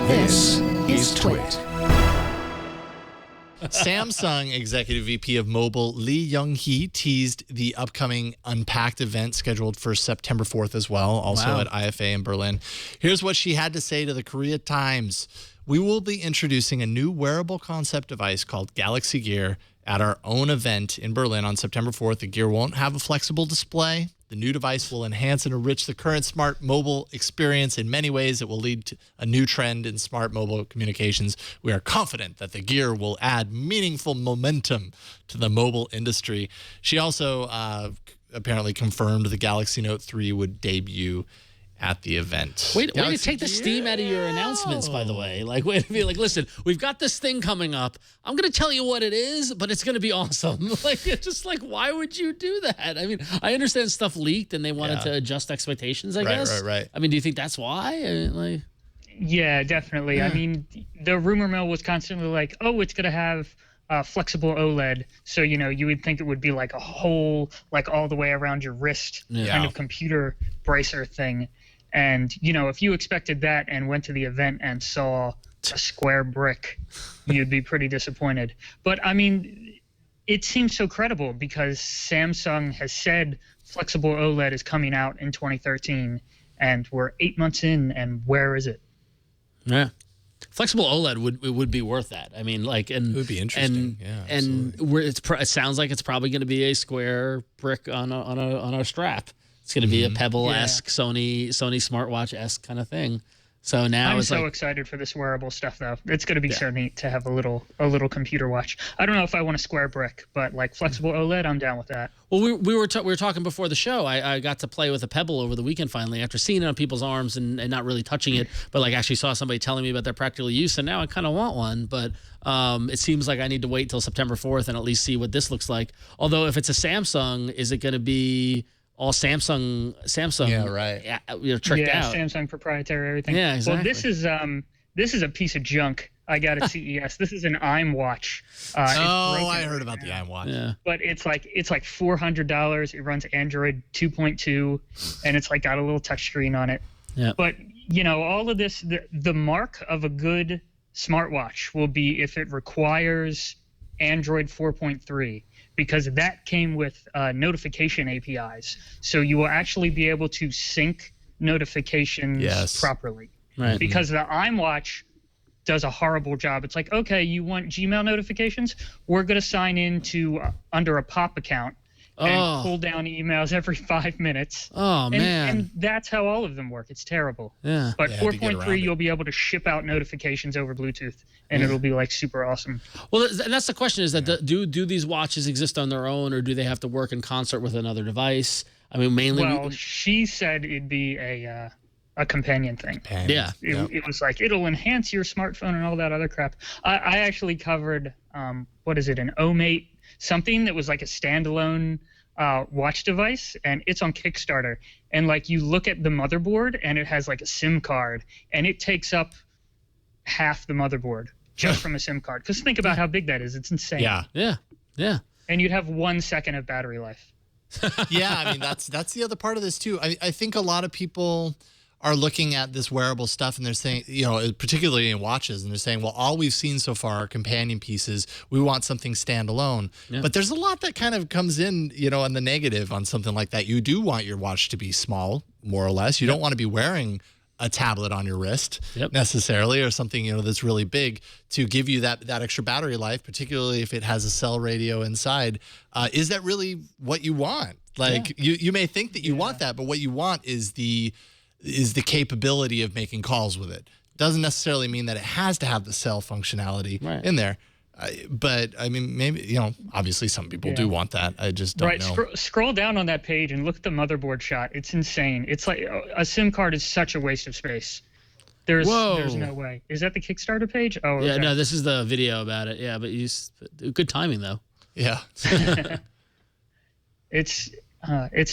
This is Twit. Samsung Executive VP of Mobile Lee Young-hee teased the upcoming Unpacked event scheduled for September 4th as well, also at IFA in Berlin. Here's what she had to say to the Korea Times. We will be introducing a new wearable concept device called Galaxy Gear at our own event in Berlin on September 4th. The Gear won't have a flexible display. The new device will enhance and enrich the current smart mobile experience in many ways. It will lead to a new trend in smart mobile communications. We are confident that the Gear will add meaningful momentum to the mobile industry. She also apparently confirmed the Galaxy Note 3 would debut at the event. Way to take the steam out of your announcements, by the way. Like, wait to be like, listen, we've got this thing coming up. I'm going to tell you what it is, but it's going to be awesome. Like, it's just like, why would you do that? I mean, I understand stuff leaked and they wanted to adjust expectations, I guess. Right. I mean, do you think that's why? I mean, like, yeah, definitely. I mean, the rumor mill was constantly like, oh, it's going to have flexible OLED. So, you know, you would think it would be like a whole, like all the way around your wrist kind of computer bracer thing. And, you know, if you expected that and went to the event and saw a square brick, you'd be pretty disappointed. But, I mean, it seems so credible because Samsung has said flexible OLED is coming out in 2013, and we're 8 months in, and where is it? Yeah. Flexible OLED would be worth that. I mean, like, and it would be interesting. And it sounds like it's probably going to be a square brick on a strap. It's going to be a Pebble-esque, Sony smartwatch-esque kind of thing. So now I'm so excited for this wearable stuff, though. It's going to be so neat to have a little computer watch. I don't know if I want a square brick, but like flexible OLED, I'm down with that. Well, we were talking before the show. I got to play with a Pebble over the weekend finally after seeing it on people's arms and not really touching it, but like actually saw somebody telling me about their practical use, and now I kind of want one. But it seems like I need to wait till September 4th and at least see what this looks like. Although if it's a Samsung, is it going to be all Samsung, tricked out. Samsung proprietary everything. Yeah, exactly. Well, this is a piece of junk I got at CES. This is an IM watch. I heard about the IM watch. Yeah. But it's like $400. It runs Android 2.2, and it's like got a little touchscreen on it. Yeah. But you know, all of this, the mark of a good smartwatch will be if it requires Android 4.3. Because that came with notification APIs. So you will actually be able to sync notifications properly. Right. Because the iWatch does a horrible job. It's like, okay, you want Gmail notifications? We're going to sign in to under a POP account and pull down emails every 5 minutes. Oh, man. And that's how all of them work. It's terrible. Yeah. But 4.3, you'll be able to ship out notifications over Bluetooth, and it'll be like super awesome. Well, that's the question: is that do these watches exist on their own, or do they have to work in concert with another device? I mean, mainly. Well, she said it'd be a companion thing. Yeah. It was like it'll enhance your smartphone and all that other crap. I actually covered an OMate something that was like a standalone watch device, and it's on Kickstarter. And like you look at the motherboard, and it has like a SIM card, and it takes up half the motherboard just from a SIM card. Because think about how big that is. It's insane. Yeah. And you'd have 1 second of battery life. Yeah, I mean that's the other part of this too. I think a lot of people are looking at this wearable stuff and they're saying, you know, particularly in watches, and they're saying, well, all we've seen so far are companion pieces. We want something standalone. Yeah. But there's a lot that kind of comes in, you know, on the negative on something like that. You do want your watch to be small, more or less. You don't want to be wearing a tablet on your wrist necessarily, or something, you know, that's really big to give you that extra battery life, particularly if it has a cell radio inside. Is that really what you want? Like you may think that you want that, but what you want is the capability of making calls with it. Doesn't necessarily mean that it has to have the cell functionality in there. But I mean, maybe, you know, obviously some people do want that. I just don't know. Scroll down on that page and look at the motherboard shot. It's insane. It's like a SIM card is such a waste of space. There's no way. Is that the Kickstarter page? Oh, yeah. No, this is the video about it. Yeah, but good timing though. Yeah. It's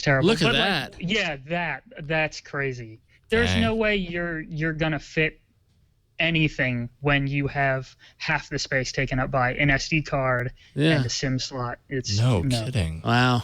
terrible. Look at that. Like, that's crazy. There's no way you're gonna fit anything when you have half the space taken up by an SD card and a SIM slot. It's no kidding. Wow.